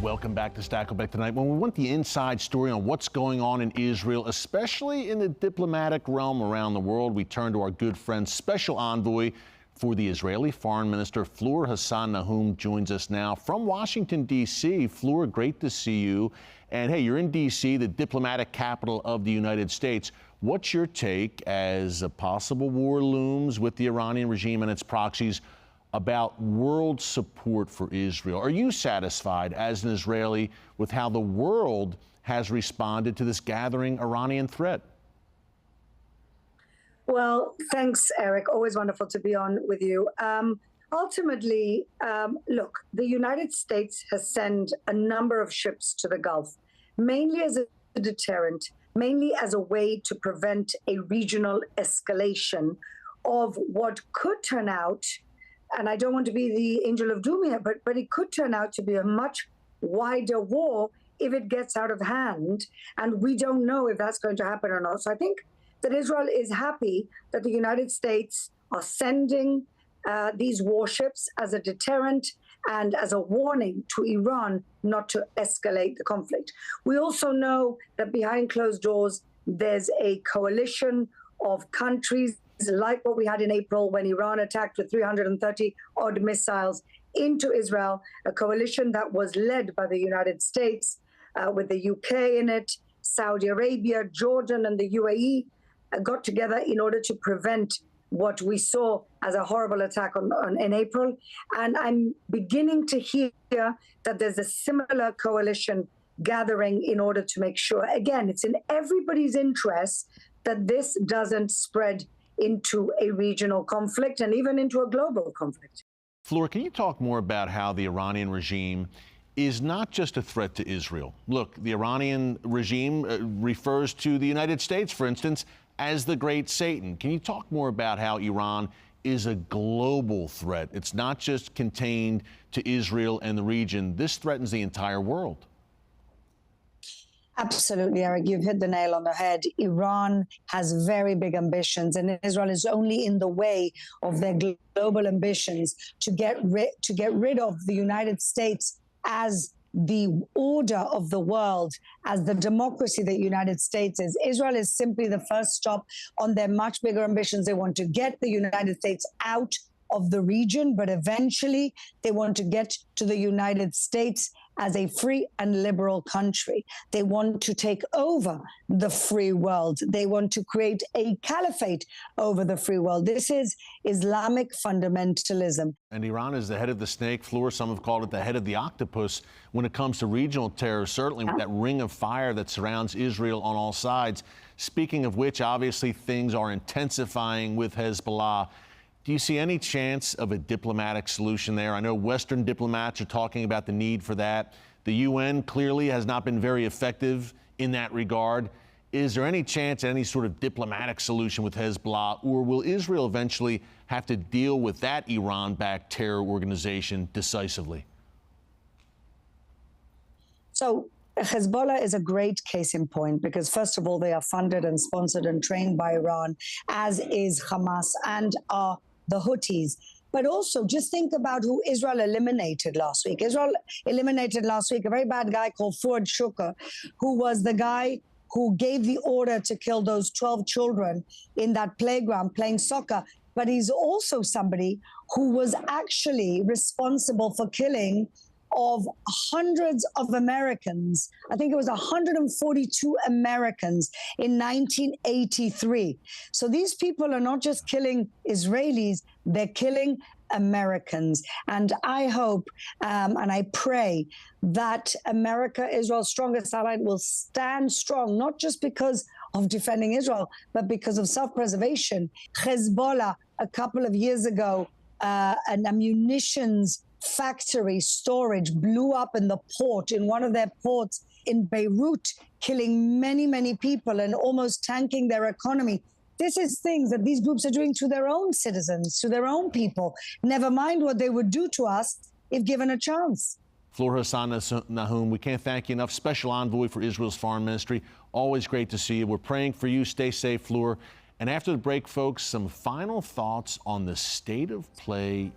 Welcome back to Stakelbeck Tonight. When we want the inside story on what's going on in Israel, especially in the diplomatic realm around the world, we turn to our good friend, Special Envoy for the Israeli Foreign Minister, Fleur Hassan-Nahoum, joins us now from Washington, D.C. Fleur, great to see you. And hey, you're in D.C., the diplomatic capital of the United States. What's your take as a possible war looms with the Iranian regime and its proxies about world support for Israel? Are you satisfied as an Israeli with how the world has responded to this gathering Iranian threat? Well, thanks, Eric. Always wonderful to be on with you. Ultimately, look, the United States has sent a number of ships to the Gulf, mainly as a deterrent, mainly as a way to prevent a regional escalation of what could turn out, and I don't want to be the angel of doom here, but it could turn out to be a much wider war if it gets out of hand, and we don't know if that's going to happen or not. So I think that Israel is happy that the United States are sending these warships as a deterrent and as a warning to Iran not to escalate the conflict. We also know that behind closed doors, there's a coalition of countries like what we had in April when Iran attacked with 330 odd missiles into Israel, a coalition that was led by the United States with the UK in it, Saudi Arabia, Jordan, and the UAE got together in order to prevent what we saw as a horrible attack in April. And I'm beginning to hear that there's a similar coalition gathering in order to make sure, again, it's in everybody's interest that this doesn't spread into a regional conflict and even into a global conflict. Fleur, can you talk more about how the Iranian regime is not just a threat to Israel? Look, the Iranian regime refers to the United States, for instance, as the Great Satan. Can you talk more about how Iran is a global threat? It's not just contained to Israel and the region. This threatens the entire world. Absolutely, Eric. You've hit the nail on the head. Iran has very big ambitions, and Israel is only in the way of their global ambitions to get rid of the United States as the order of the world, as the democracy that the United States is. Israel is simply the first stop on their much bigger ambitions. They want to get the United States out of the region, but eventually they want to get to the United States as a free and liberal country. They want to take over the free world. They want to create a caliphate over the free world. This is Islamic fundamentalism. And Iran is the head of the snake, Fleur. Some have called it the head of the octopus when it comes to regional terror, certainly with that ring of fire that surrounds Israel on all sides. Speaking of which, obviously things are intensifying with Hezbollah. Do you see any chance of a diplomatic solution there? I know Western diplomats are talking about the need for that. The UN clearly has not been very effective in that regard. Is there any chance at any sort of diplomatic solution with Hezbollah, or will Israel eventually have to deal with that Iran-backed terror organization decisively? So Hezbollah is a great case in point because, first of all, they are funded and sponsored and trained by Iran, as is Hamas and the Houthis. But also, just think about who Israel eliminated last week. Israel eliminated last week a very bad guy called Ford Shuker, who was the guy who gave the order to kill those 12 children in that playground playing soccer. But he's also somebody who was actually responsible for killing of hundreds of Americans. I think it was 142 Americans in 1983. So these people are not just killing Israelis, they're killing Americans. And I hope and I pray that America, Israel's strongest ally, will stand strong, not just because of defending Israel, but because of self-preservation. Hezbollah, a couple of years ago, an ammunitions factory storage blew up in the port, in one of their ports in Beirut, killing many, many people and almost tanking their economy. This is things that these groups are doing to their own citizens, to their own people, never mind what they would do to us if given a chance. Fleur Hassan-Nahoum, we can't thank you enough. Special Envoy for Israel's Foreign Ministry. Always great to see you. We're praying for you. Stay safe, Fleur. And after the break, folks, some final thoughts on the state of play